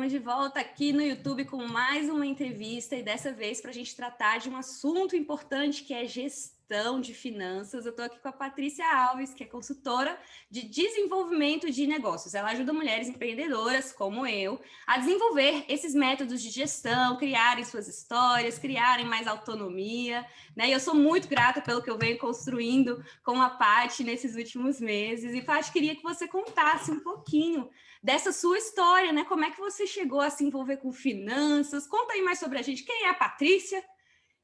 Estamos de volta aqui no YouTube com mais uma entrevista e dessa vez para a gente tratar de um assunto importante que é gestão de finanças. Eu estou aqui com a Patrícia Alves, que é consultora de desenvolvimento de negócios. Ela ajuda mulheres empreendedoras, como eu, a desenvolver esses métodos de gestão, criarem suas histórias, criarem mais autonomia, né? E eu sou muito grata pelo que eu venho construindo com a Paty nesses últimos meses. E, Paty, queria que você contasse um pouquinho dessa sua história, né? Como é que você chegou a se envolver com finanças? Conta aí mais sobre a gente. Quem é a Patrícia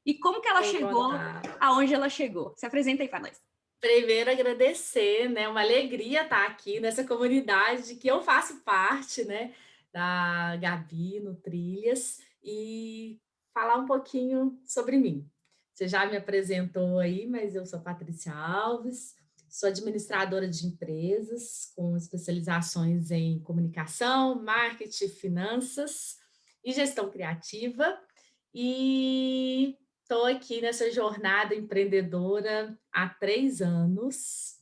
e como que ela chegou aonde ela chegou? Se apresenta aí para nós. Primeiro, agradecer, né? Uma alegria estar aqui nessa comunidade que eu faço parte, né? Da Gabi no Trilhas e falar um pouquinho sobre mim. Você já me apresentou aí, mas eu sou Patrícia Alves, sou administradora de empresas com especializações em comunicação, marketing, finanças e gestão criativa. E estou aqui nessa jornada empreendedora há 3 anos.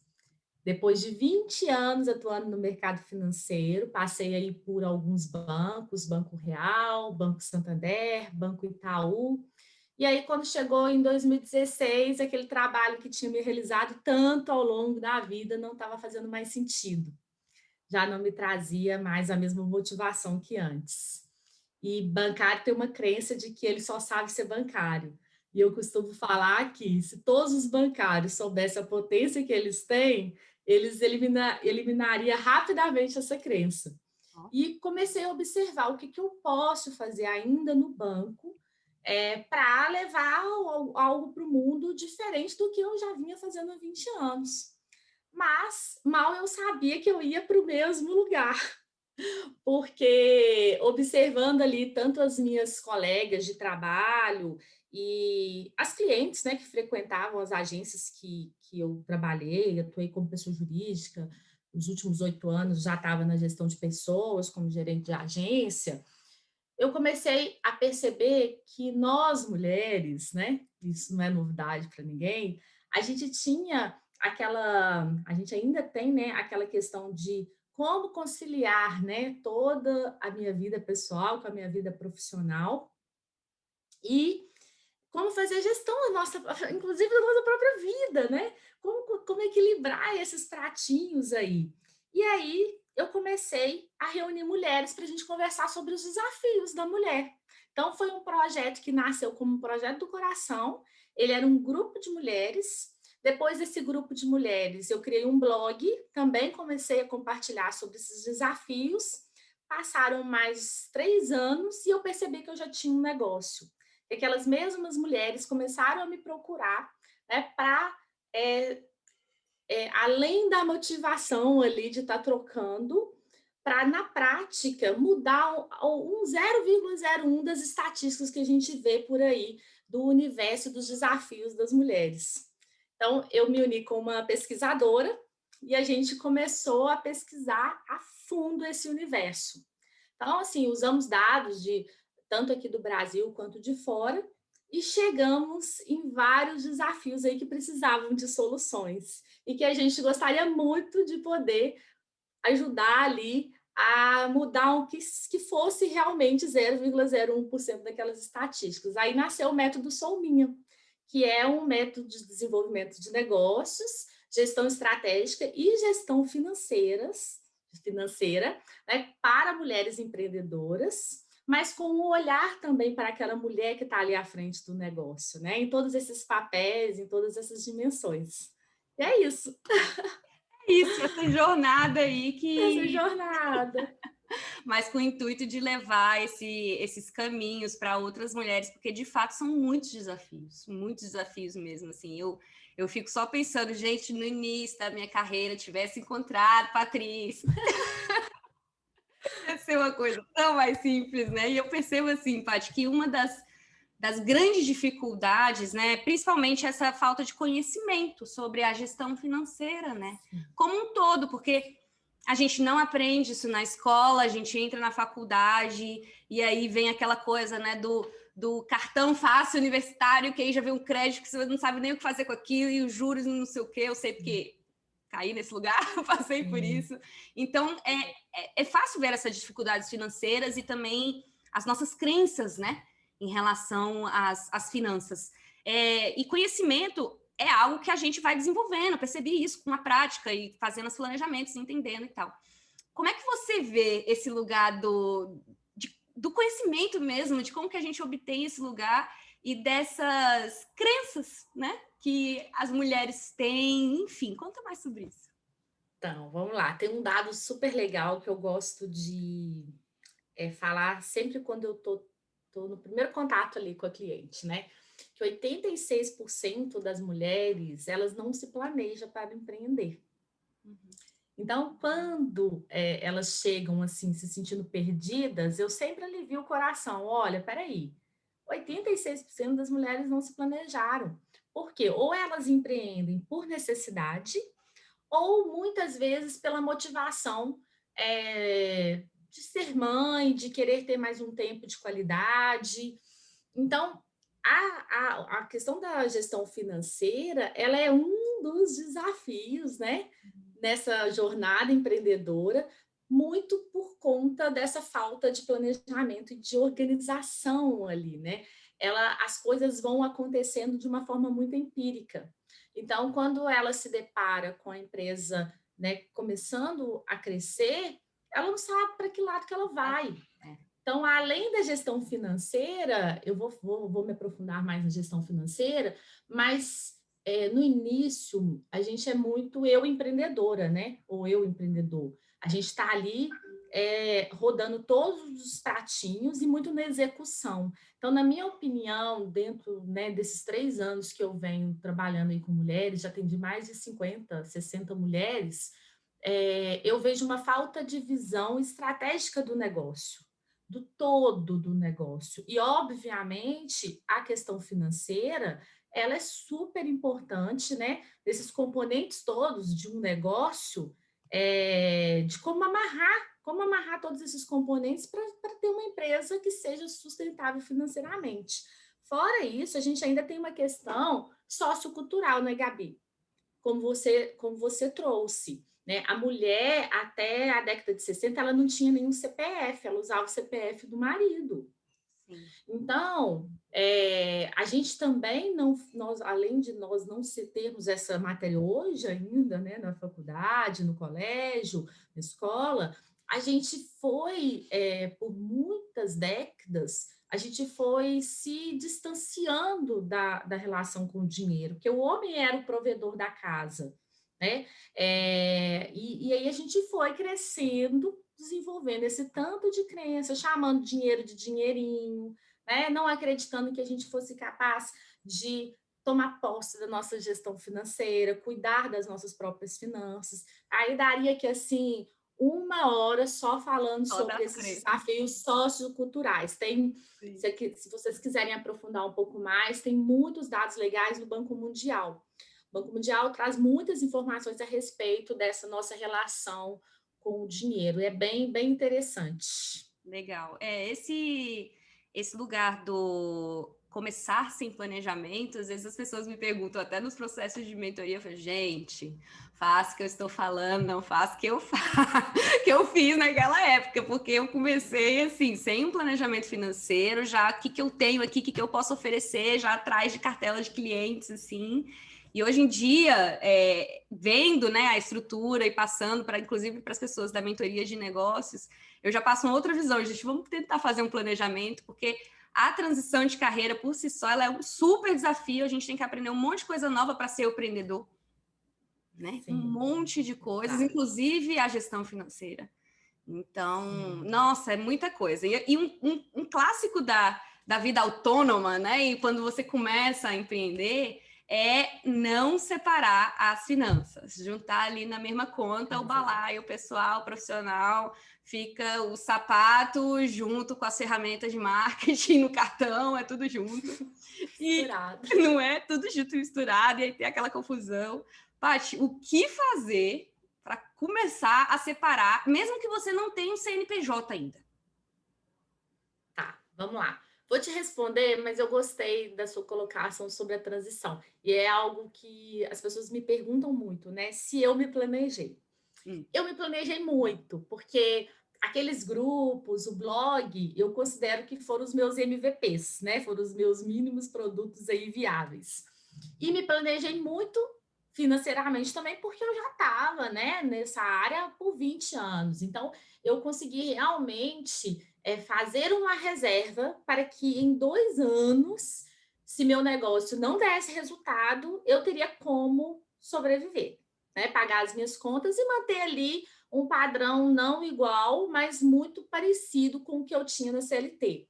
Depois de 20 anos atuando no mercado financeiro, passei aí por alguns bancos, Banco Real, Banco Santander, Banco Itaú. E aí, quando chegou em 2016, aquele trabalho que tinha me realizado tanto ao longo da vida não estava fazendo mais sentido. Já não me trazia mais a mesma motivação que antes. E bancário tem uma crença de que ele só sabe ser bancário. E eu costumo falar que se todos os bancários soubessem a potência que eles têm, eles eliminariam rapidamente essa crença. E comecei a observar o que eu posso fazer ainda no banco para levar algo para o mundo diferente do que eu já vinha fazendo há 20 anos. Mas mal eu sabia que eu ia para o mesmo lugar, porque observando ali tanto as minhas colegas de trabalho e as clientes, né, que frequentavam as agências que eu trabalhei, atuei como pessoa jurídica, nos últimos 8 anos já estava na gestão de pessoas, como gerente de agência, eu comecei a perceber que nós mulheres, né, isso não é novidade para ninguém, a gente tinha a gente ainda tem, né, aquela questão de como conciliar, né, toda a minha vida pessoal com a minha vida profissional e como fazer gestão da nossa, inclusive da nossa própria vida, né? Como equilibrar esses pratinhos aí. E aí eu comecei a reunir mulheres para a gente conversar sobre os desafios da mulher. Então foi um projeto que nasceu como um projeto do coração. Ele era um grupo de mulheres. Depois desse grupo de mulheres, eu criei um blog, também comecei a compartilhar sobre esses desafios. Passaram mais 3 anos e eu percebi que eu já tinha um negócio. E aquelas mesmas mulheres começaram a me procurar, né, para, além da motivação ali de estar trocando, para, na prática, mudar um 0,01 das estatísticas que a gente vê por aí do universo dos desafios das mulheres. Então, eu me uni com uma pesquisadora e a gente começou a pesquisar a fundo esse universo. Então, assim, usamos dados de tanto aqui do Brasil quanto de fora e chegamos em vários desafios aí que precisavam de soluções e que a gente gostaria muito de poder ajudar ali a mudar o que fosse realmente 0,01% daquelas estatísticas. Aí nasceu o método Sou Minha, que é um método de desenvolvimento de negócios, gestão estratégica e gestão financeira, né, para mulheres empreendedoras, mas com um olhar também para aquela mulher que está ali à frente do negócio, né, em todos esses papéis, em todas essas dimensões. E é isso. Isso, essa jornada aí Essa jornada. Mas com o intuito de levar esses caminhos para outras mulheres, porque de fato são muitos desafios mesmo, assim, eu fico só pensando, gente, no início da minha carreira, tivesse encontrado Patrícia, ia ser uma coisa tão mais simples, né, e eu percebo assim, Paty, que uma das grandes dificuldades, né, principalmente essa falta de conhecimento sobre a gestão financeira, né, como um todo, porque a gente não aprende isso na escola, a gente entra na faculdade e aí vem aquela coisa, né, do cartão fácil universitário, que aí já vem um crédito que você não sabe nem o que fazer com aquilo e os juros não sei o quê, eu sei porque caí nesse lugar, passei por isso. Então, é fácil ver essas dificuldades financeiras e também as nossas crenças, né, em relação às finanças. E conhecimento é algo que a gente vai desenvolvendo, eu percebi isso com a prática e fazendo os planejamentos, entendendo e tal. Como é que você vê esse lugar do conhecimento mesmo, de como que a gente obtém esse lugar e dessas crenças, né, que as mulheres têm, enfim, conta mais sobre isso. Então, vamos lá. Tem um dado super legal que eu gosto de falar sempre quando eu tô no primeiro contato ali com a cliente, né? Que 86% das mulheres, elas não se planejam para empreender. Então, quando elas chegam assim, se sentindo perdidas, eu sempre alivio o coração. Olha, peraí, 86% das mulheres não se planejaram. Por quê? Ou elas empreendem por necessidade, ou muitas vezes pela motivação de ser mãe, de querer ter mais um tempo de qualidade. Então, a questão da gestão financeira, ela é um dos desafios, né, nessa jornada empreendedora, muito por conta dessa falta de planejamento e de organização ali, né? As coisas vão acontecendo de uma forma muito empírica. Então, quando ela se depara com a empresa, né, começando a crescer, ela não sabe para que lado que ela vai. Então, além da gestão financeira, eu vou me aprofundar mais na gestão financeira, mas no início a gente é muito eu empreendedora, né? Ou eu empreendedor. A gente está ali rodando todos os pratinhos e muito na execução. Então, na minha opinião, dentro, né, desses 3 anos que eu venho trabalhando aí com mulheres, já atendi mais de 50, 60 mulheres, eu vejo uma falta de visão estratégica do negócio, do todo do negócio. E, obviamente, a questão financeira, ela é super importante, né? Desses componentes todos de um negócio, de como amarrar todos esses componentes para ter uma empresa que seja sustentável financeiramente. Fora isso, a gente ainda tem uma questão sociocultural, né, Gabi? Como você trouxe. Né? A mulher, até a década de 60, ela não tinha nenhum CPF, ela usava o CPF do marido. Sim. Então, a gente também além de nós não termos essa matéria hoje ainda, né, na faculdade, no colégio, na escola, a gente foi, por muitas décadas, a gente foi se distanciando da relação com o dinheiro, porque o homem era o provedor da casa, né? E aí a gente foi crescendo, desenvolvendo esse tanto de crença, chamando dinheiro de dinheirinho, né? Não acreditando que a gente fosse capaz de tomar posse da nossa gestão financeira, cuidar das nossas próprias finanças. Aí daria que, assim, 1 hora só falando sobre esses desafios socioculturais. Se vocês quiserem aprofundar um pouco mais, tem muitos dados legais no Banco Mundial. O Banco Mundial traz muitas informações a respeito dessa nossa relação com o dinheiro. É bem, bem interessante. Legal. Esse lugar do começar sem planejamento, às vezes as pessoas me perguntam, até nos processos de mentoria, eu falo, gente, faça o que eu estou falando, não faça o que eu que eu fiz naquela época, porque eu comecei assim, sem um planejamento financeiro, já o que eu tenho aqui, o que eu posso oferecer, já atrás de cartela de clientes, assim. E hoje em dia, vendo, né, a estrutura e passando inclusive para as pessoas da mentoria de negócios, eu já passo uma outra visão, gente, vamos tentar fazer um planejamento, porque a transição de carreira por si só, ela é um super desafio, a gente tem que aprender um monte de coisa nova para ser empreendedor, né? Sim. Um monte de coisas, inclusive a gestão financeira. Então, nossa, é muita coisa. E um clássico da vida autônoma, né? E quando você começa a empreender, é não separar as finanças, juntar ali na mesma conta o balaio, o pessoal, o profissional, fica o sapato junto com as ferramentas de marketing no cartão, é tudo junto. Misturado. E não é tudo junto e misturado, e aí tem aquela confusão. Paty, o que fazer para começar a separar, mesmo que você não tenha um CNPJ ainda? Tá, vamos lá. Vou te responder, mas eu gostei da sua colocação sobre a transição. E é algo que as pessoas me perguntam muito, né? Se eu me planejei. Hum. Eu me planejei muito, porque aqueles grupos, o blog, eu considero que foram os meus MVPs, né? Foram os meus mínimos produtos aí viáveis. E me planejei muito financeiramente também, porque eu já estava, né, nessa área por 20 anos. Então, eu consegui realmente fazer uma reserva para que em 2 anos, se meu negócio não desse resultado, eu teria como sobreviver, né? Pagar as minhas contas e manter ali um padrão não igual, mas muito parecido com o que eu tinha na CLT.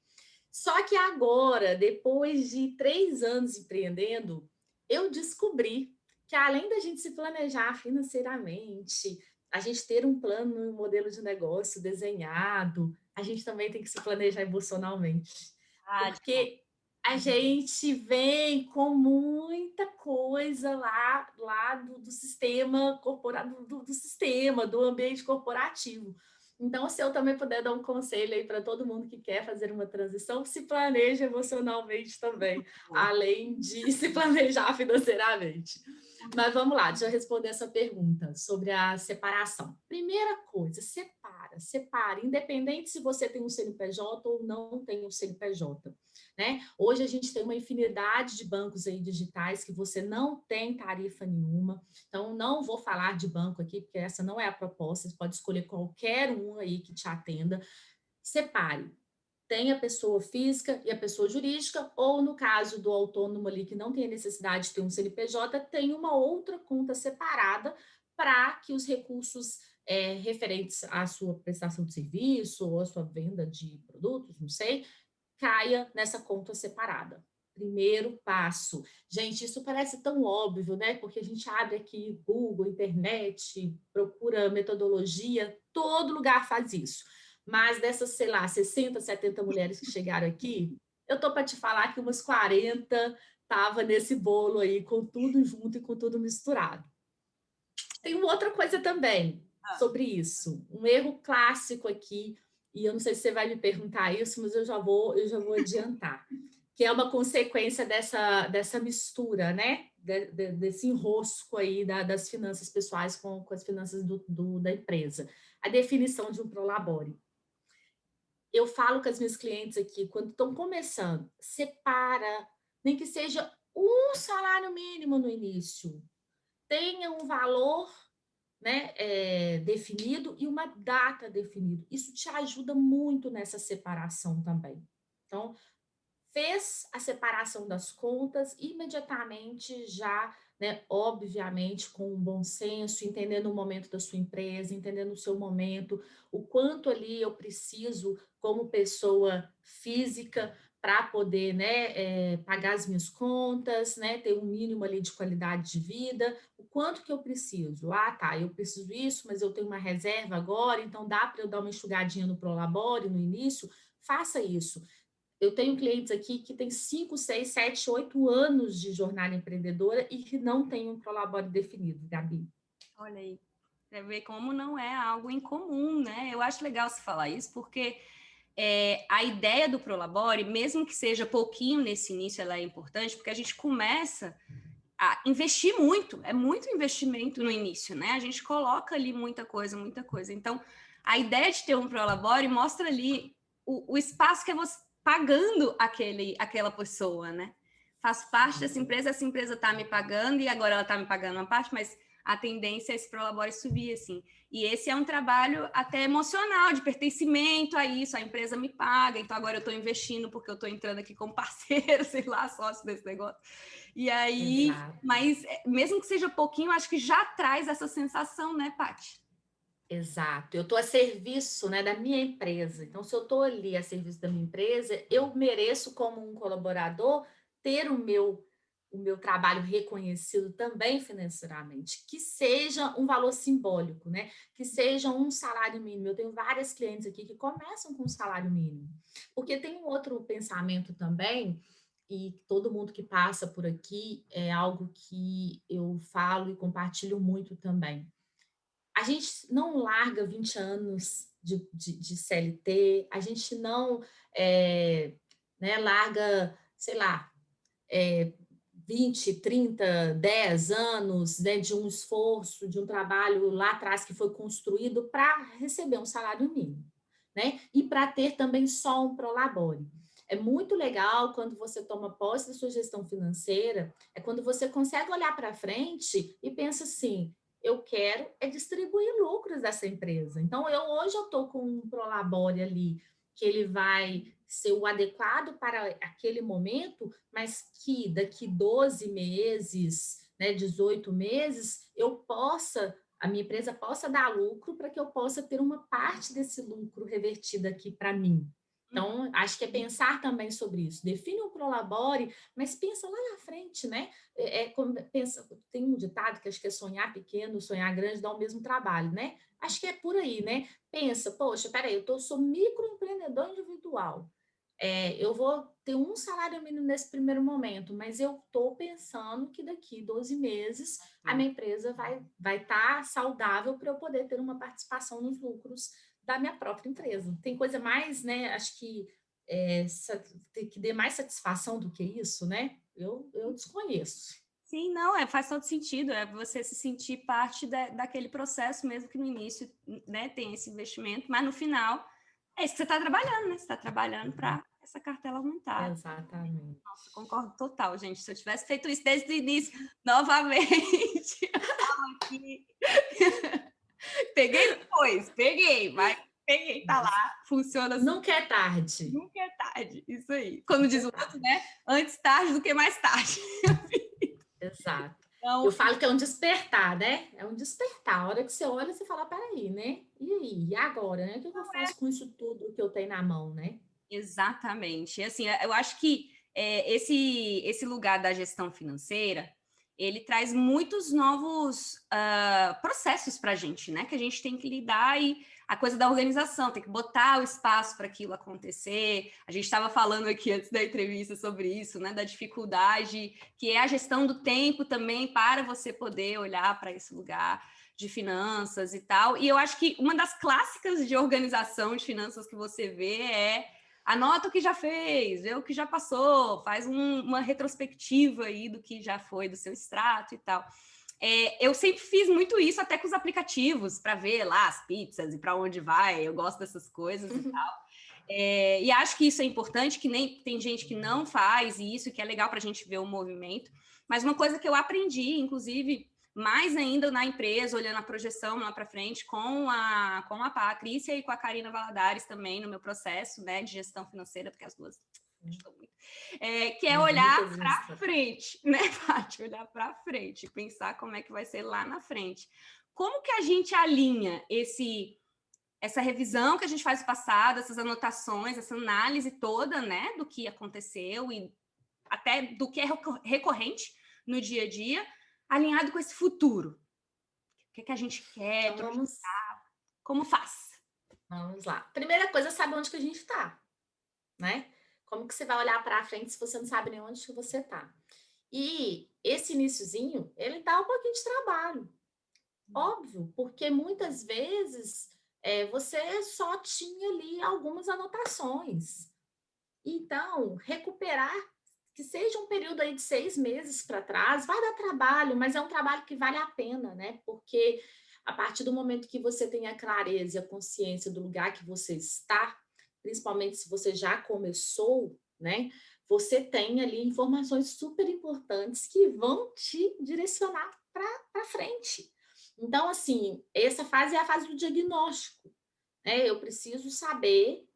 Só que agora, depois de 3 anos empreendendo, eu descobri que além da gente se planejar financeiramente, a gente ter um plano e um modelo de negócio desenhado, a gente também tem que se planejar emocionalmente. Ah, demais. Porque a gente vem com muita coisa lá do sistema corporativo, do sistema, do ambiente corporativo. Então, se eu também puder dar um conselho aí para todo mundo que quer fazer uma transição, se planeje emocionalmente também, Boa. além de se planejar financeiramente. Mas vamos lá, deixa eu responder essa pergunta sobre a separação. Primeira coisa, separa, independente se você tem um CNPJ ou não tem um CNPJ, né? Hoje a gente tem uma infinidade de bancos aí digitais que você não tem tarifa nenhuma, então não vou falar de banco aqui, porque essa não é a proposta, você pode escolher qualquer um aí que te atenda. Separe, tem a pessoa física e a pessoa jurídica, ou no caso do autônomo ali que não tem a necessidade de ter um CNPJ, tem uma outra conta separada para que os recursos referentes à sua prestação de serviço ou à sua venda de produtos, não sei, caia nessa conta separada. Primeiro passo. Gente, isso parece tão óbvio, né? Porque a gente abre aqui Google, internet, procura metodologia, todo lugar faz isso. Mas dessas, sei lá, 60, 70 mulheres que chegaram aqui, eu tô para te falar que umas 40 tava nesse bolo aí, com tudo junto e com tudo misturado. Tem uma outra coisa também Ah, sobre isso, um erro clássico aqui, e eu não sei se você vai me perguntar isso, mas eu já vou adiantar, que é uma consequência dessa mistura, né? Desse enrosco aí das finanças pessoais com as finanças da empresa. A definição de um prolabore. Eu falo com as minhas clientes aqui, quando estão começando, separa, nem que seja um salário mínimo no início. Tenha um valor, né, definido e uma data definida. Isso te ajuda muito nessa separação também. Então, fez a separação das contas, imediatamente já, né, obviamente, com um bom senso, entendendo o momento da sua empresa, entendendo o seu momento, o quanto ali eu preciso, como pessoa física, para poder, né, pagar as minhas contas, né, ter um mínimo ali de qualidade de vida, o quanto que eu preciso. Ah, tá, eu preciso isso, mas eu tenho uma reserva agora, então dá para eu dar uma enxugadinha no Prolabore no início, faça isso. Eu tenho clientes aqui que têm 5, 6, 7, 8 anos de jornada empreendedora e que não têm um prolabore definido, Gabi. olha aí. Você vê como não é algo incomum, né? Eu acho legal você falar isso, porque a ideia do Prolabore, mesmo que seja pouquinho nesse início, ela é importante, porque a gente começa a investir muito, é muito investimento no início, né? A gente coloca ali muita coisa, muita coisa. Então, a ideia de ter um Prolabore mostra ali o espaço que é você pagando aquela pessoa, né? Faço parte dessa empresa, essa empresa está me pagando e agora ela está me pagando uma parte, mas a tendência é esse Prolabore subir, assim. E esse é um trabalho até emocional, de pertencimento a isso, a empresa me paga, então agora eu estou investindo porque eu estou entrando aqui como parceiro, sei lá, sócio desse negócio. E aí, Exato, mas mesmo que seja pouquinho, acho que já traz essa sensação, né, Paty? exato. Eu estou a serviço, né, da minha empresa. Então, se eu estou ali a serviço da minha empresa, eu mereço, como um colaborador, ter o meu trabalho reconhecido também financeiramente, que seja um valor simbólico, né? Que seja um salário mínimo. Eu tenho várias clientes aqui que começam com um salário mínimo, porque tem um outro pensamento também, e todo mundo que passa por aqui é algo que eu falo e compartilho muito também. A gente não larga 20 anos de CLT, a gente não né? Larga, sei lá, 20, 30, 10 anos, né, de um esforço, de um trabalho lá atrás que foi construído para receber um salário mínimo, né? E para ter também só um prolabore. É muito legal quando você toma posse da sua gestão financeira, é quando você consegue olhar para frente e pensa assim, eu quero é distribuir lucros dessa empresa. Então, hoje eu estou com um prolabore ali, que ele vai ser o adequado para aquele momento, mas que daqui 12 meses, né, 18 meses, a minha empresa possa dar lucro para que eu possa ter uma parte desse lucro revertido aqui para mim. Então, acho que é pensar também sobre isso. Define um prolabore, mas pensa lá na frente, né? Pensa, tem um ditado que acho que é sonhar pequeno, sonhar grande dá o mesmo trabalho, né? Acho que é por aí, né? Pensa, poxa, peraí, sou microempreendedor individual. Eu vou ter um salário mínimo nesse primeiro momento, mas eu estou pensando que daqui 12 meses a minha empresa vai estar saudável para eu poder ter uma participação nos lucros da minha própria empresa. Tem coisa mais, né? Acho que que dê mais satisfação do que isso, né? Eu desconheço. Sim, não, faz todo sentido, é você se sentir parte daquele processo, mesmo que no início, né, tem esse investimento, mas no final é isso que você está trabalhando, né? Você está trabalhando para essa cartela aumentar. Exatamente. Nossa, concordo total, gente. Se eu tivesse feito isso desde o início, novamente, eu falo aqui. Peguei, mas peguei, tá lá, funciona assim. Nunca é tarde. Nunca é tarde, isso aí. Como diz o outro, né? Antes tarde do que mais tarde. Exato. Então, Eu falo que é um despertar, né? É um despertar. A hora que você olha, você fala, peraí, né? E aí? E agora, né? O que eu faço com isso tudo que eu tenho na mão, né? exatamente. Assim, eu acho que esse lugar da gestão financeira, ele traz muitos novos processos para a gente, né? Que a gente tem que lidar e a coisa da organização, tem que botar o espaço para aquilo acontecer. A gente estava falando aqui antes da entrevista sobre isso, né? Da dificuldade que é a gestão do tempo também para você poder olhar para esse lugar de finanças e tal. E eu acho que uma das clássicas de organização de finanças que você vê anota o que já fez, vê o que já passou, faz uma retrospectiva aí do que já foi do seu extrato e tal. Eu sempre fiz muito isso, até com os aplicativos, para ver lá as pizzas e para onde vai. Eu gosto dessas coisas e tal. E acho que isso é importante, que nem tem gente que não faz isso, que é legal para a gente ver o movimento. Mas uma coisa que eu aprendi, inclusive, mais ainda na empresa, olhando a projeção lá para frente, com a Patrícia e com a Karina Valadares também no meu processo, né, de gestão financeira, porque as duas ajudam muito, que é olhar para frente, né, Paty? Olhar para frente, pensar como é que vai ser lá na frente. Como que a gente alinha essa revisão que a gente faz no passado, essas anotações, essa análise toda, né, do que aconteceu e até do que é recorrente no dia a dia, alinhado com esse futuro? O que a gente quer Então como faz? vamos lá. Primeira coisa, sabe onde que a gente está, né? Como que você vai olhar para frente se você não sabe nem onde que você está? E esse iniciozinho, ele dá um pouquinho de trabalho, óbvio, porque muitas vezes você só tinha ali algumas anotações. Então, recuperar, que seja um período aí de 6 meses para trás, vai dar trabalho, mas é um trabalho que vale a pena, né? Porque a partir do momento que você tem a clareza e a consciência do lugar que você está, principalmente se você já começou, né? Você tem ali informações super importantes que vão te direcionar para frente. Então, assim, essa fase é a fase do diagnóstico, né? Eu preciso saber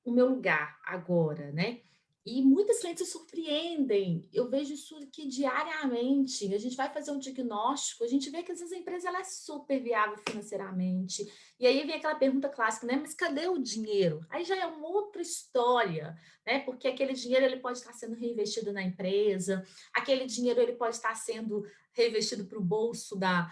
o meu lugar agora, né? E muitas clientes se surpreendem. Eu vejo isso aqui diariamente. A gente vai fazer um diagnóstico, a gente vê que às vezes a empresa ela é super viável financeiramente. E aí vem aquela pergunta clássica, né? Mas cadê o dinheiro? Aí já é uma outra história, né? Porque aquele dinheiro ele pode estar sendo reinvestido na empresa, aquele dinheiro ele pode estar sendo reinvestido para o bolso da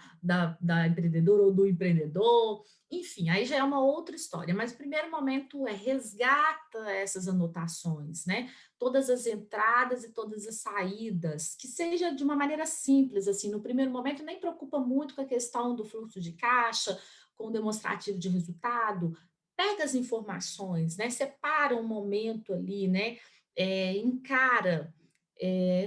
empreendedora ou do empreendedor. Enfim, aí já é uma outra história, mas o primeiro momento é resgata essas anotações, né? Todas as entradas e todas as saídas, que seja de uma maneira simples, assim, no primeiro momento nem preocupa muito com a questão do fluxo de caixa, com o demonstrativo de resultado, pega as informações, né? Separa um momento ali, né? Encara,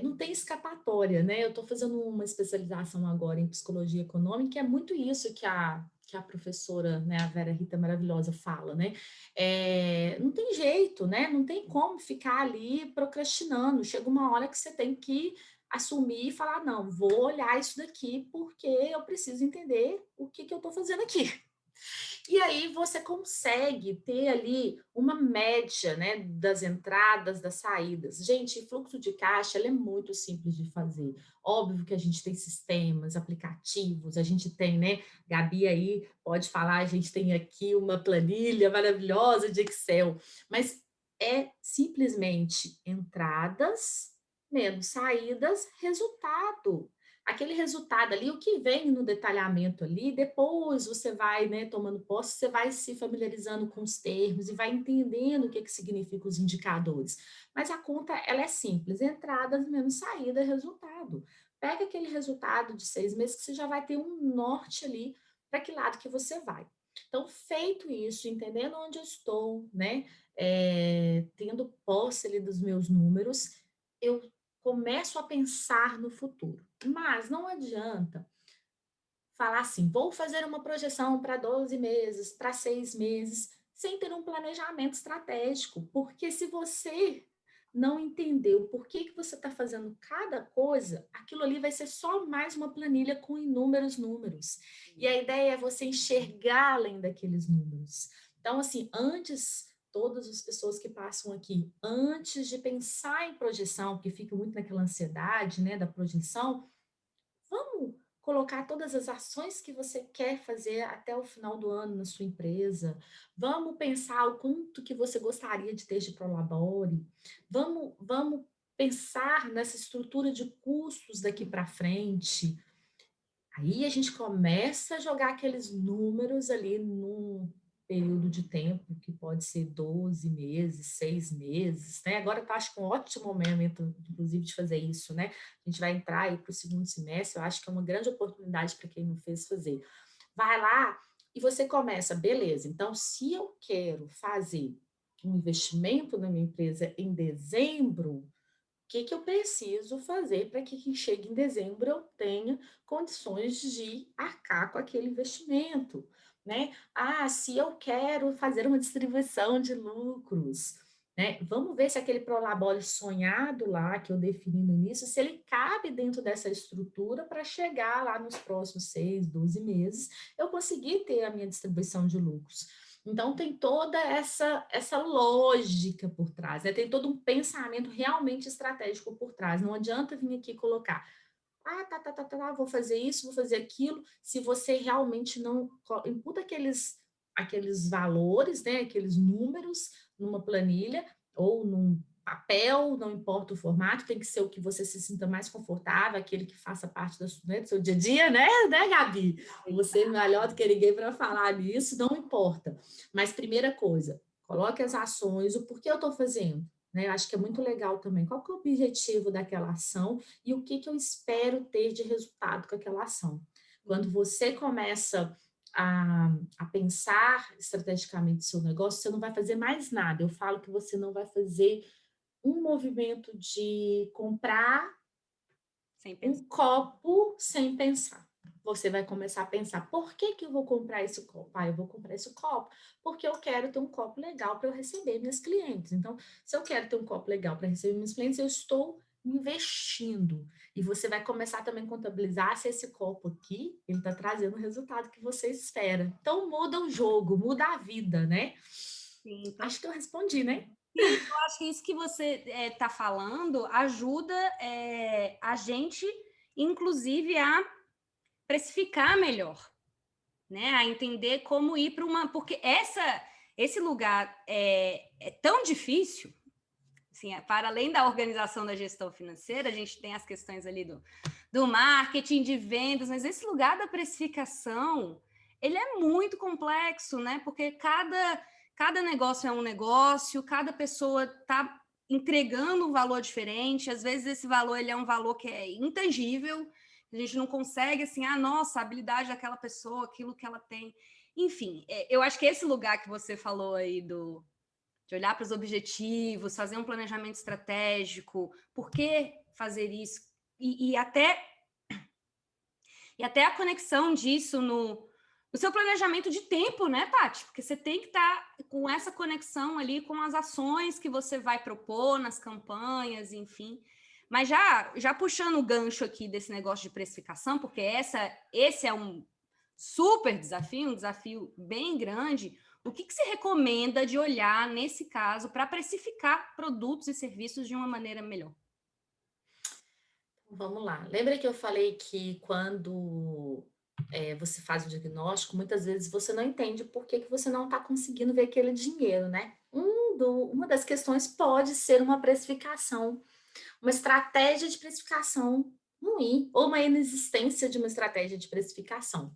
não tem escapatória, né? Eu estou fazendo uma especialização agora em psicologia econômica, e é muito isso que a professora, né, a Vera Rita maravilhosa fala, né? Não tem jeito, né? Não tem como ficar ali procrastinando. Chega uma hora que você tem que assumir e falar, não, vou olhar isso daqui porque eu preciso entender o que eu estou fazendo aqui. E aí você consegue ter ali uma média, né, das entradas, das saídas. Gente, fluxo de caixa, ele é muito simples de fazer. Óbvio que a gente tem sistemas, aplicativos, a gente tem, né, Gabi aí pode falar, a gente tem aqui uma planilha maravilhosa de Excel, mas é simplesmente entradas menos saídas, resultado. Aquele resultado ali, o que vem no detalhamento ali, depois você vai, né, tomando posse, você vai se familiarizando com os termos e vai entendendo o que significam os indicadores. Mas a conta, ela é simples, entradas menos saída, resultado. Pega aquele resultado de 6 meses que você já vai ter um norte ali para que lado que você vai. Então, feito isso, entendendo onde eu estou, né, tendo posse ali dos meus números, eu começo a pensar no futuro. Mas não adianta falar assim, vou fazer uma projeção para 12 meses, para 6 meses, sem ter um planejamento estratégico, porque se você não entendeu por que você está fazendo cada coisa, aquilo ali vai ser só mais uma planilha com inúmeros números. E a ideia é você enxergar além daqueles números. Então, assim, antes, todas as pessoas que passam aqui, antes de pensar em projeção, porque fica muito naquela ansiedade, né, da projeção, vamos colocar todas as ações que você quer fazer até o final do ano na sua empresa. Vamos pensar o quanto que você gostaria de ter de prolabore. Vamos pensar nessa estrutura de custos daqui para frente. Aí a gente começa a jogar aqueles números ali num período de tempo que pode ser 12 meses, 6 meses, né? Agora eu acho que é um ótimo momento, inclusive, de fazer isso, né? A gente vai entrar aí para o segundo semestre, eu acho que é uma grande oportunidade para quem não fez fazer. Vai lá e você começa, beleza, então se eu quero fazer um investimento na minha empresa em dezembro, que eu preciso fazer para que chegue em dezembro eu tenha condições de arcar com aquele investimento, né? Ah, se eu quero fazer uma distribuição de lucros, né? Vamos ver se aquele prolabore sonhado lá, que eu defini no início, se ele cabe dentro dessa estrutura para chegar lá nos próximos 6, 12 meses, eu conseguir ter a minha distribuição de lucros. Então, tem toda essa lógica por trás, né? Tem todo um pensamento realmente estratégico por trás. Não adianta vir aqui colocar, vou fazer isso, vou fazer aquilo, se você realmente não imputa aqueles valores, né? Aqueles números numa planilha ou num papel, não importa o formato, tem que ser o que você se sinta mais confortável, aquele que faça parte né, do seu dia a dia, né, Gabi? Você é melhor do que ninguém para falar nisso, não importa. Mas primeira coisa, coloque as ações, o porquê eu estou fazendo. Né? Eu acho que é muito legal também. Qual que é o objetivo daquela ação e o que eu espero ter de resultado com aquela ação? Quando você começa a pensar estrategicamente o seu negócio, você não vai fazer mais nada. Eu falo que você não vai fazer um movimento de comprar um copo sem pensar. Você vai começar a pensar, por que eu vou comprar esse copo? Eu vou comprar esse copo porque eu quero ter um copo legal para eu receber meus clientes. Então, se eu quero ter um copo legal para receber meus clientes, eu estou investindo. E você vai começar também a contabilizar se esse copo aqui, ele está trazendo o resultado que você espera. Então, muda o jogo, muda a vida, né? Sim, Acho que eu respondi, né? sim, eu acho que isso que você está falando ajuda a gente, inclusive, a precificar melhor, né? A entender como ir para uma. Porque esse lugar é tão difícil. Assim, para além da organização da gestão financeira, a gente tem as questões ali do marketing, de vendas, mas esse lugar da precificação, ele é muito complexo, né? Porque cada negócio é um negócio, cada pessoa está entregando um valor diferente, às vezes esse valor ele é um valor que é intangível, A gente não consegue, assim, nossa, a habilidade daquela pessoa, aquilo que ela tem. Enfim, eu acho que esse lugar que você falou aí de olhar para os objetivos, fazer um planejamento estratégico, por que fazer isso? E até a conexão disso no seu planejamento de tempo, né, Paty? Porque você tem que estar com essa conexão ali com as ações que você vai propor nas campanhas, enfim. Mas já puxando o gancho aqui desse negócio de precificação, porque esse é um super desafio, um desafio bem grande. O que se recomenda de olhar, nesse caso, para precificar produtos e serviços de uma maneira melhor? Vamos lá. Lembra que eu falei que quando você faz o diagnóstico, muitas vezes você não entende por que que você não está conseguindo ver aquele dinheiro, né? Uma das questões pode ser uma precificação, uma estratégia de precificação ruim, ou uma inexistência de uma estratégia de precificação.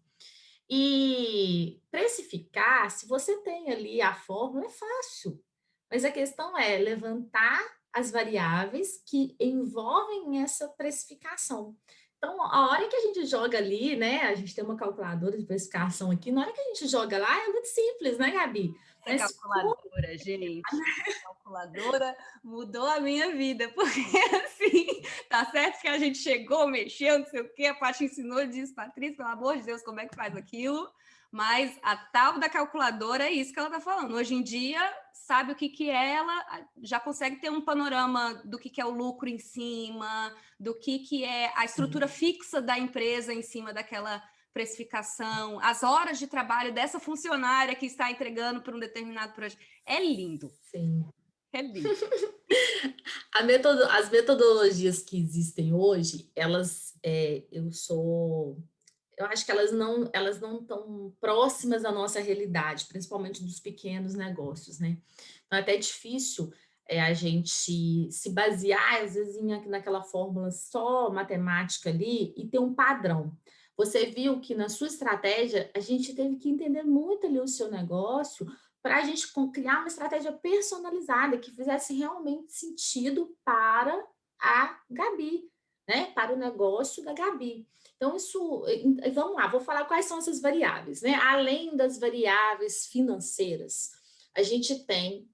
E precificar, se você tem ali a fórmula, é fácil. Mas a questão é levantar as variáveis que envolvem essa precificação. Então, a hora que a gente joga ali, né? A gente tem uma calculadora de precificação aqui, na hora que a gente joga lá, é muito simples, né, Gabi? Essa Mas como calculadora, gente, essa calculadora mudou a minha vida, porque assim, tá certo que a gente chegou, mexeu, não sei o quê, a Paty ensinou, disse, Patrícia, pelo amor de Deus, como é que faz aquilo? Mas a tal da calculadora é isso que ela está falando. Hoje em dia, sabe o que é, ela já consegue ter um panorama do que é o lucro em cima, do que é a estrutura fixa da empresa em cima daquela precificação, as horas de trabalho dessa funcionária que está entregando para um determinado projeto. É lindo. sim. É lindo. As metodologias que existem hoje, eu acho que elas não estão próximas da nossa realidade, principalmente dos pequenos negócios, né? Então é até difícil a gente se basear, às vezes, naquela fórmula só matemática ali e ter um padrão. Você viu que na sua estratégia a gente teve que entender muito ali o seu negócio para a gente criar uma estratégia personalizada que fizesse realmente sentido para a Gabi, né? Para o negócio da Gabi. Então, vamos lá, vou falar quais são essas variáveis, né? Além das variáveis financeiras, a gente tem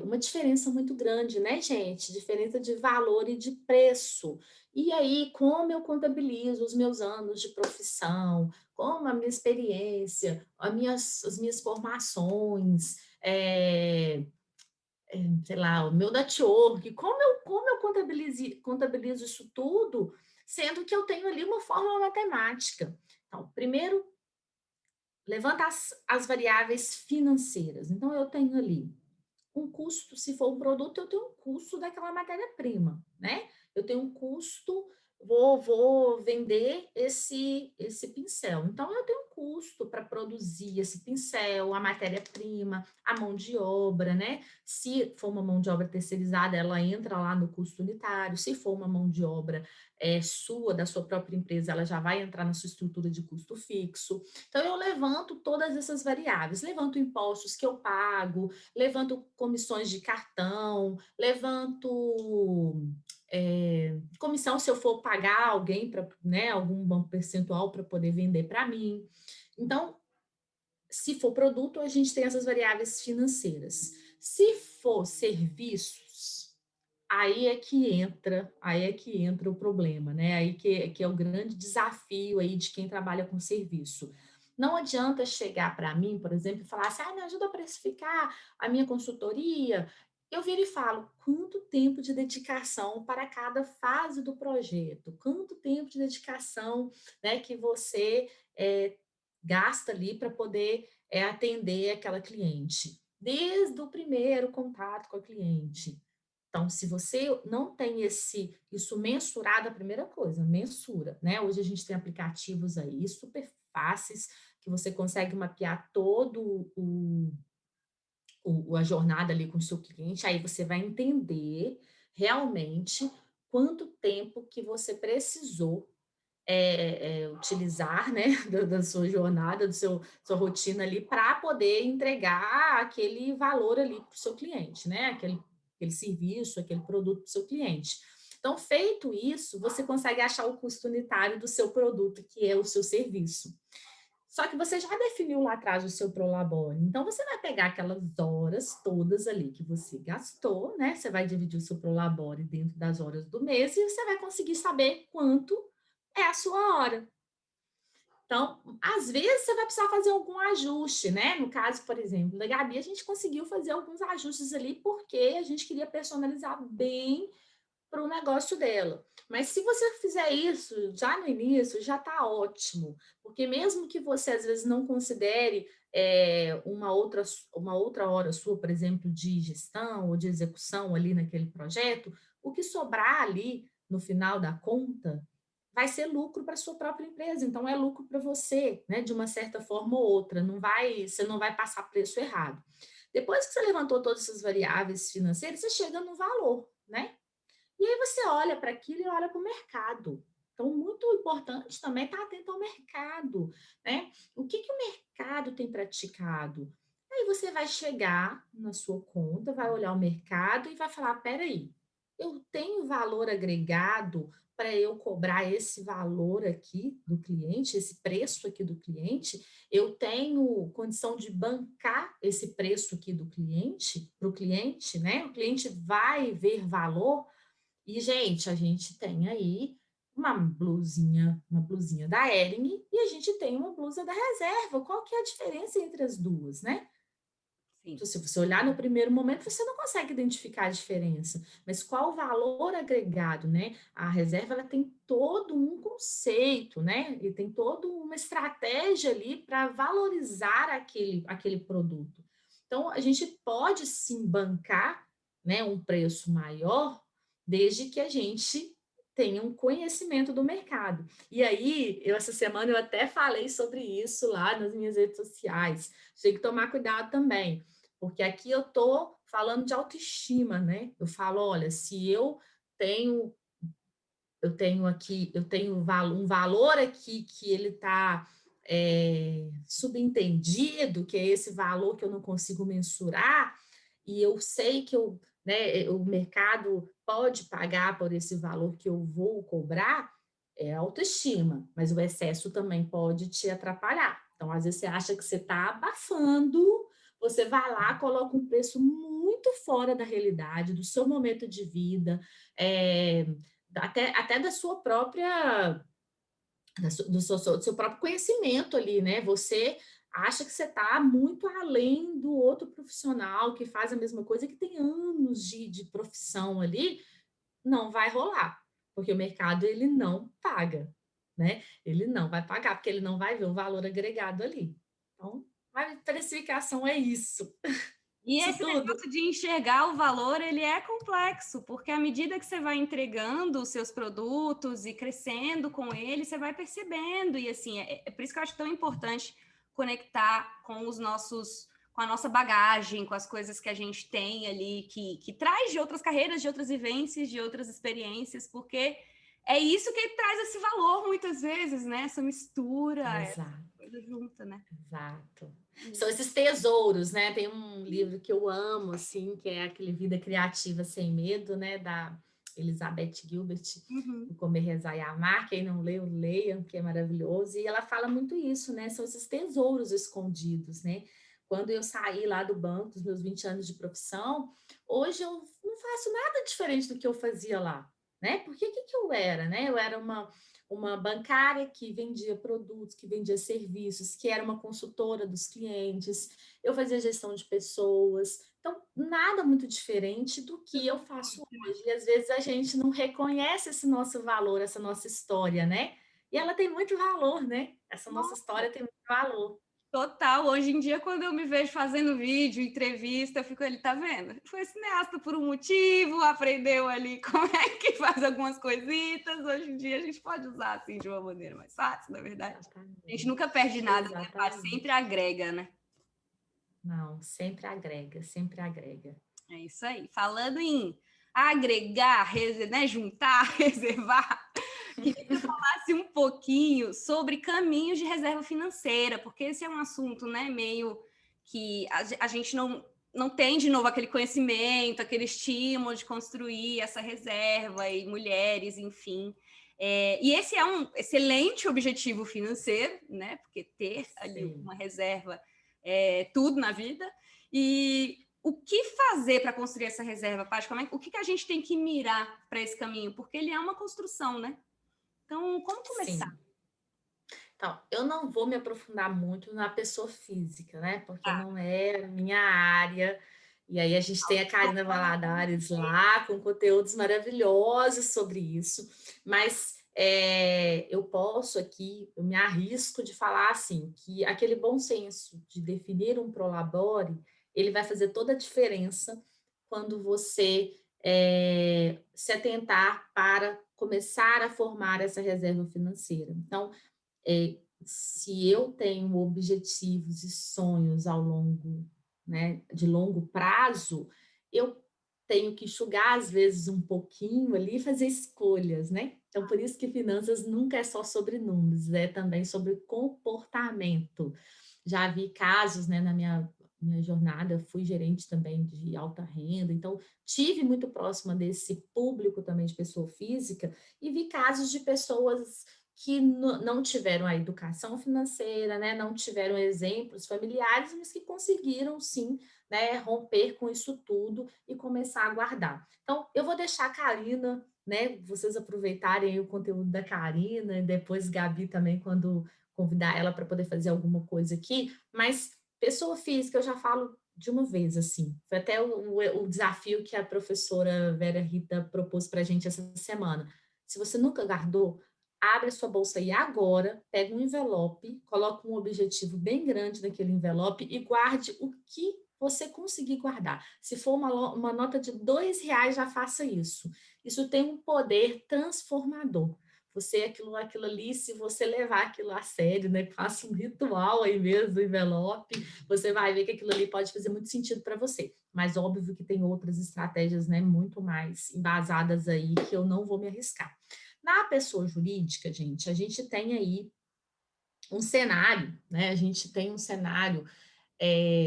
uma diferença muito grande, né, gente? Diferença de valor e de preço. E aí, como eu contabilizo os meus anos de profissão, como a minha experiência, as minhas formações, sei lá, o meu network, como eu contabilizo isso tudo, sendo que eu tenho ali uma fórmula matemática. Então, primeiro, levanta as variáveis financeiras. Então, eu tenho ali um custo, se for um produto, eu tenho um custo daquela matéria-prima, né? Eu tenho um custo, vou vender esse pincel. Então, eu tenho um custo para produzir esse pincel, a matéria-prima, a mão de obra, né? Se for uma mão de obra terceirizada, ela entra lá no custo unitário. Se for uma mão de obra sua, da sua própria empresa, ela já vai entrar na sua estrutura de custo fixo. Então, eu levanto todas essas variáveis, levanto impostos que eu pago, levanto comissões de cartão, levanto comissão se eu for pagar alguém para, né, algum percentual para poder vender para mim. Então, se for produto, a gente tem essas variáveis financeiras. Se for serviços, aí é que entra o problema, né? Aí que é o grande desafio aí de quem trabalha com serviço. Não adianta chegar para mim, por exemplo, e falar assim, me ajuda a precificar a minha consultoria. Eu viro e falo, quanto tempo de dedicação para cada fase do projeto? Quanto tempo de dedicação, né, que você gasta ali para poder atender aquela cliente? Desde o primeiro contato com a cliente. Então, se você não tem isso mensurado, a primeira coisa, mensura, né? Hoje a gente tem aplicativos aí super fáceis que você consegue mapear todo a jornada ali com o seu cliente, aí você vai entender realmente quanto tempo que você precisou utilizar, né, da sua jornada, sua rotina ali para poder entregar aquele valor ali para o seu cliente, né, aquele serviço, aquele produto para o seu cliente. Então, feito isso, você consegue achar o custo unitário do seu produto, que é o seu serviço. Só que você já definiu lá atrás o seu Prolabore. Então, você vai pegar aquelas horas todas ali que você gastou, né? Você vai dividir o seu Prolabore dentro das horas do mês e você vai conseguir saber quanto é a sua hora. Então, às vezes você vai precisar fazer algum ajuste, né? No caso, por exemplo, da Gabi, a gente conseguiu fazer alguns ajustes ali porque a gente queria personalizar bem para o negócio dela. Mas se você fizer isso já no início, já está ótimo, porque mesmo que você às vezes não considere uma outra hora sua, por exemplo, de gestão ou de execução ali naquele projeto, o que sobrar ali no final da conta vai ser lucro para a sua própria empresa, então é lucro para você, né, de uma certa forma ou outra, você não vai passar preço errado. Depois que você levantou todas essas variáveis financeiras, você chega no valor, né? E aí você olha para aquilo e olha para o mercado. Então, muito importante também estar atento ao mercado, né? O que o mercado tem praticado? Aí você vai chegar na sua conta, vai olhar o mercado e vai falar: peraí, eu tenho valor agregado para eu cobrar esse valor aqui do cliente, esse preço aqui do cliente, eu tenho condição de bancar esse preço aqui do cliente, para o cliente, né? O cliente vai ver valor. E, gente, a gente tem aí uma blusinha da Hering e a gente tem uma blusa da Reserva. Qual que é a diferença entre as duas, né? Sim. Se você olhar no primeiro momento, você não consegue identificar a diferença. Mas qual o valor agregado, né? A Reserva, ela tem todo um conceito, né? E tem toda uma estratégia ali para valorizar aquele produto. Então, a gente pode sim bancar, né, um preço maior, desde que a gente tenha um conhecimento do mercado. E aí, essa semana eu até falei sobre isso lá nas minhas redes sociais. Tem que tomar cuidado também, porque aqui eu estou falando de autoestima, né? Eu falo, olha, se tenho eu tenho um valor aqui que ele está subentendido, que é esse valor que eu não consigo mensurar, e eu sei que o mercado pode pagar por esse valor que eu vou cobrar, é autoestima, mas o excesso também pode te atrapalhar. Então, às vezes, você acha que você está abafando, você vai lá, coloca um preço muito fora da realidade, do seu momento de vida, até da sua própria do seu próprio conhecimento ali, né? Você acha que você está muito além do outro profissional que faz a mesma coisa, que tem anos de profissão ali, não vai rolar, porque o mercado ele não paga, né? Ele não vai pagar, porque ele não vai ver o valor agregado ali. Então, a precificação é isso. E Isso esse tudo. negócio de enxergar o valor, ele é complexo, porque à medida que você vai entregando os seus produtos e crescendo com eles, você vai percebendo. E assim, é por isso que eu acho tão importante conectar com com a nossa bagagem, com as coisas que a gente tem ali, que traz de outras carreiras, de outras vivências, de outras experiências, porque é isso que traz esse valor muitas vezes, né? Essa mistura, essa Exato. coisa junta, né? Exato. São esses tesouros, né? Tem um livro que eu amo, assim, que é aquele Vida Criativa Sem Medo, né? Da Elizabeth Gilbert, Uhum. o Comer, Rezar e Amar. Quem não leu, leiam, que é maravilhoso. E ela fala muito isso, né? São esses tesouros escondidos, né? Quando eu saí lá do banco, dos meus 20 anos de profissão, hoje eu não faço nada diferente do que eu fazia lá, né? Porque que eu era, né? Eu era uma bancária que vendia produtos, que vendia serviços, que era uma consultora dos clientes, eu fazia gestão de pessoas. Então, nada muito diferente do que eu faço hoje. E às vezes a gente não reconhece esse nosso valor, essa nossa história, né? E ela tem muito valor, né? Essa nossa história tem muito valor. Total, hoje em dia, quando eu me vejo fazendo vídeo, entrevista, eu fico ali, tá vendo? Foi cineasta por um motivo, aprendeu ali como é que faz algumas coisitas. Hoje em dia a gente pode usar assim de uma maneira mais fácil, na verdade. A gente nunca Exatamente. perde nada, né, Paty? Sempre Exatamente. agrega, né? Não, sempre agrega, sempre agrega. É isso aí. Falando em agregar, né, juntar, reservar, queria que você falasse um pouquinho sobre caminhos de reserva financeira, porque esse é um assunto, né, meio que a gente não tem, de novo, aquele conhecimento, aquele estímulo de construir essa reserva, e mulheres, enfim. E esse é um excelente objetivo financeiro, né? Porque ter ali Sim. uma reserva é tudo na vida. E o que fazer para construir essa reserva, Paty? O que a gente tem que mirar para esse caminho? Porque ele é uma construção, né? Então, como começar? Sim. Então, eu não vou me aprofundar muito na pessoa física, né? Porque Tá. não é a minha área. E aí a gente tem a Karina Valadares lá com conteúdos maravilhosos sobre isso. Mas eu posso aqui, eu me arrisco de falar assim, que aquele bom senso de definir um prolabore, ele vai fazer toda a diferença quando você se atentar para começar a formar essa reserva financeira. Então, se eu tenho objetivos e sonhos ao longo, né, de longo prazo, eu tenho que enxugar às vezes um pouquinho ali e fazer escolhas, né? Então, por isso que finanças nunca é só sobre números, é também sobre comportamento. Já vi casos, né, na minha jornada, fui gerente também de alta renda, então tive muito próxima desse público também de pessoa física e vi casos de pessoas que não tiveram a educação financeira, né, não tiveram exemplos familiares, mas que conseguiram sim, né, romper com isso tudo e começar a guardar. Então, eu vou deixar a Karina, né, vocês aproveitarem o conteúdo da Karina, e depois Gabi também, quando convidar ela para poder fazer alguma coisa aqui, mas pessoa física eu já falo de uma vez, assim. Foi até o desafio que a professora Vera Rita propôs para a gente essa semana. Se você nunca guardou, abre a sua bolsa aí agora, pega um envelope, coloca um objetivo bem grande naquele envelope e guarde o que você conseguir guardar. Se for uma nota de R$ 2, já faça isso. Isso tem um poder transformador. Você, aquilo ali, se você levar aquilo a sério, né? Faça um ritual aí mesmo do envelope, você vai ver que aquilo ali pode fazer muito sentido para você. Mas óbvio que tem outras estratégias, né? Muito mais embasadas aí que eu não vou me arriscar. Na pessoa jurídica, gente, a gente tem aí um cenário, né? A gente tem um cenário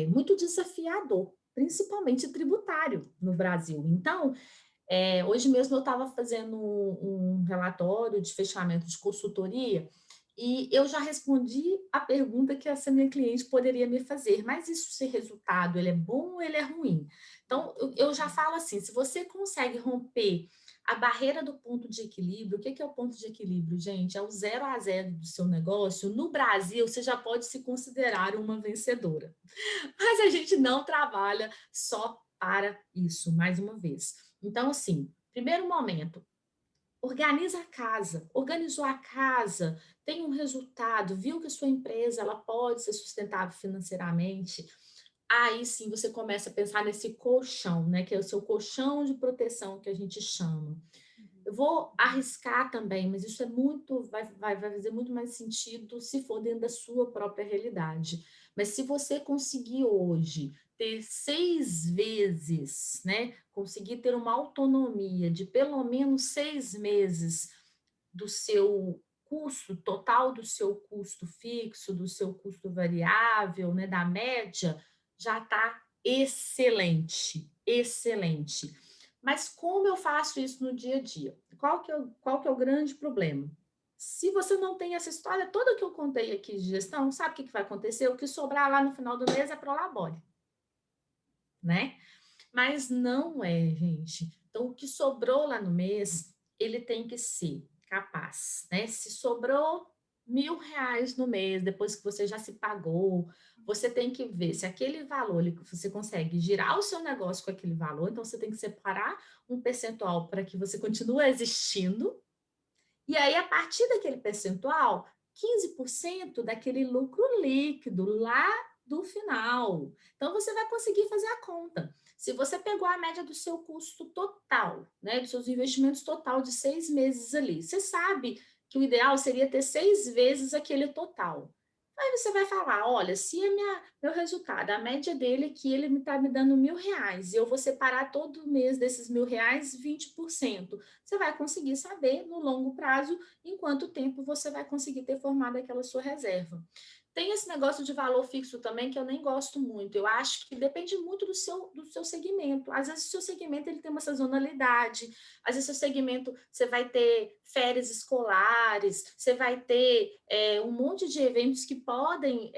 muito desafiador, principalmente tributário no Brasil. Então, hoje mesmo eu estava fazendo um relatório de fechamento de consultoria e eu já respondi a pergunta que essa minha cliente poderia me fazer, mas isso, esse resultado, ele é bom ou ele é ruim? Então, eu já falo assim, se você consegue romper a barreira do ponto de equilíbrio, o que é o ponto de equilíbrio, gente? É o 0 a 0 do seu negócio. No Brasil, você já pode se considerar uma vencedora. Mas a gente não trabalha só para isso, mais uma vez. Então, assim, primeiro momento, organiza a casa, organizou a casa, tem um resultado, viu que a sua empresa ela pode ser sustentável financeiramente, aí sim você começa a pensar nesse colchão, né, que é o seu colchão de proteção que a gente chama. Eu vou arriscar também, mas isso vai fazer muito mais sentido se for dentro da sua própria realidade. Mas se você conseguir hoje ter 6 vezes, né? Conseguir ter uma autonomia de pelo menos 6 meses do seu custo, total do seu custo fixo, do seu custo variável, né? Da média, já está excelente, excelente. Mas como eu faço isso no dia a dia? Qual que é o grande problema? Se você não tem essa história toda que eu contei aqui de gestão, sabe o que vai acontecer? O que sobrar lá no final do mês é prolabore, né? Mas não é, gente. Então, o que sobrou lá no mês, ele tem que ser capaz, né? Se sobrou R$ 1.000 no mês, depois que você já se pagou, você tem que ver se aquele valor, você consegue girar o seu negócio com aquele valor, então você tem que separar um percentual para que você continue existindo, e aí, a partir daquele percentual, 15% daquele lucro líquido lá do final. Então, você vai conseguir fazer a conta. Se você pegou a média do seu custo total, né, dos seus investimentos total de 6 meses ali, você sabe que o ideal seria ter 6 vezes aquele total. Aí você vai falar, olha, se meu resultado, a média dele é que ele está me dando R$ 1.000 e eu vou separar todo mês desses R$ 1.000, 20%. Você vai conseguir saber no longo prazo em quanto tempo você vai conseguir ter formado aquela sua reserva. Tem esse negócio de valor fixo também que eu nem gosto muito. Eu acho que depende muito do seu segmento. Às vezes, o seu segmento ele tem uma sazonalidade, às vezes, o seu segmento você vai ter férias escolares, você vai ter um monte de eventos que podem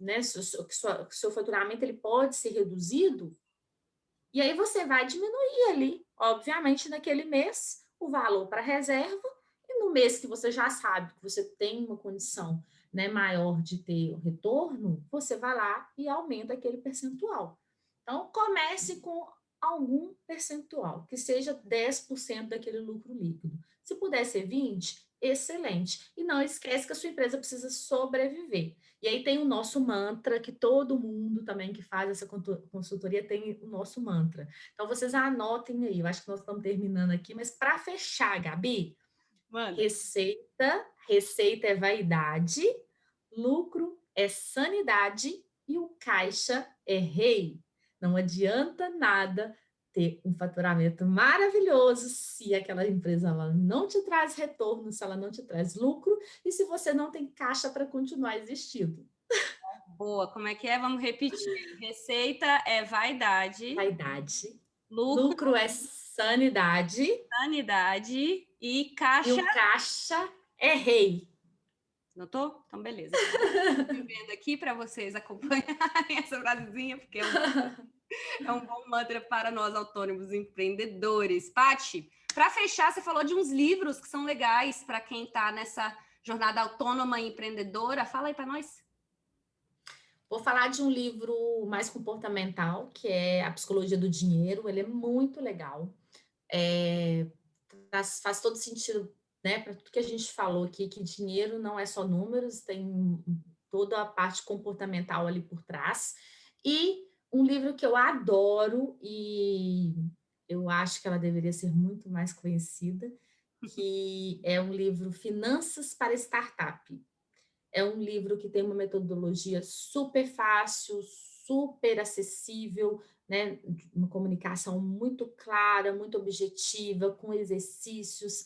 né, que seu faturamento ele pode ser reduzido, e aí você vai diminuir ali, obviamente, naquele mês, o valor para reserva, e no mês que você já sabe que você tem uma condição, né, maior de ter o retorno, você vai lá e aumenta aquele percentual. Então, comece com algum percentual, que seja 10% daquele lucro líquido. Se puder ser 20%, excelente. E não esquece que a sua empresa precisa sobreviver. E aí tem o nosso mantra, que todo mundo também que faz essa consultoria tem o nosso mantra. Então, vocês anotem aí, eu acho que nós estamos terminando aqui, mas para fechar, Gabi, Manda. receita é vaidade, lucro é sanidade e o caixa é rei. Não adianta nada ter um faturamento maravilhoso se aquela empresa ela não te traz retorno, se ela não te traz lucro e se você não tem caixa para continuar existindo. Boa, como é que é? Vamos repetir. Receita é vaidade, Vaidade, lucro, lucro é sanidade sanidade e e caixa. o caixa é rei. Notou? Então, beleza. Escrevendo aqui para vocês acompanharem essa frasezinha, porque é um bom mantra para nós autônomos empreendedores. Pati, para fechar, você falou de uns livros que são legais para quem está nessa jornada autônoma e empreendedora. Fala aí para nós. Vou falar de um livro mais comportamental, que é A Psicologia do Dinheiro. Ele é muito legal. Faz todo sentido, né, para tudo que a gente falou aqui, que dinheiro não é só números, tem toda a parte comportamental ali por trás. E um livro que eu adoro e eu acho que ela deveria ser muito mais conhecida, que é um livro Finanças para Startup. É um livro que tem uma metodologia super fácil, super acessível, né? Uma comunicação muito clara, muito objetiva, com exercícios,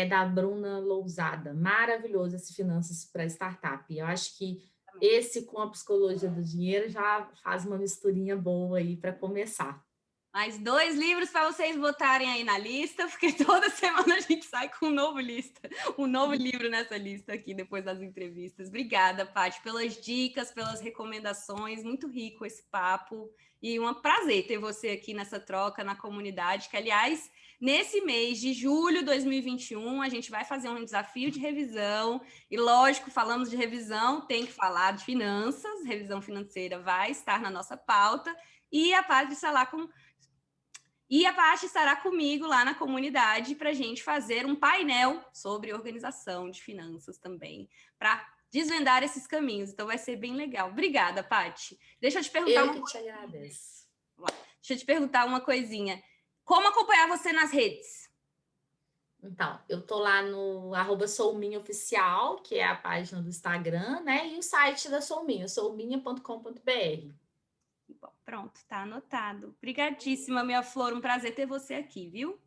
da Bruna Lousada. Maravilhoso esse Finanças para Startup. Eu acho que esse com a psicologia do dinheiro já faz uma misturinha boa aí para começar. Mais 2 livros para vocês botarem aí na lista, porque toda semana a gente sai com um novo livro nessa lista aqui, depois das entrevistas. Obrigada, Paty, pelas dicas, pelas recomendações, muito rico esse papo, e um prazer ter você aqui nessa troca na comunidade, que, aliás, nesse mês de julho de 2021, a gente vai fazer um desafio de revisão, e lógico, falamos de revisão, tem que falar de finanças, revisão financeira vai estar na nossa pauta, e a Paty está lá com... E a Paty estará comigo lá na comunidade para a gente fazer um painel sobre organização de finanças também, para desvendar esses caminhos. Então vai ser bem legal. Obrigada, Paty. Deixa eu te perguntar Eu que te agradeço. Deixa eu te perguntar uma coisinha. Como acompanhar você nas redes? Então, eu tô lá no @souminhaoficial, que é a página do Instagram, né? E o site da Souminha, souminha.com.br. Bom, pronto, tá anotado. Obrigadíssima, minha flor. Um prazer ter você aqui, viu?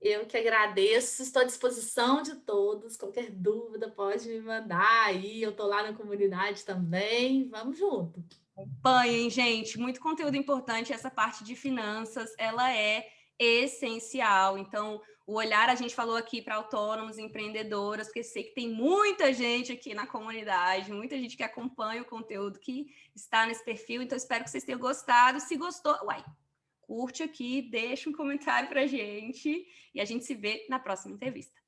Eu que agradeço, estou à disposição de todos. Qualquer dúvida pode me mandar aí. Eu tô lá na comunidade também. Vamos junto. Acompanhem, gente. Muito conteúdo importante. Essa parte de finanças, ela é essencial. Então, o olhar a gente falou aqui para autônomos, empreendedoras, porque sei que tem muita gente aqui na comunidade, muita gente que acompanha o conteúdo que está nesse perfil. Então, espero que vocês tenham gostado. Se gostou, curte aqui, deixa um comentário para a gente e a gente se vê na próxima entrevista.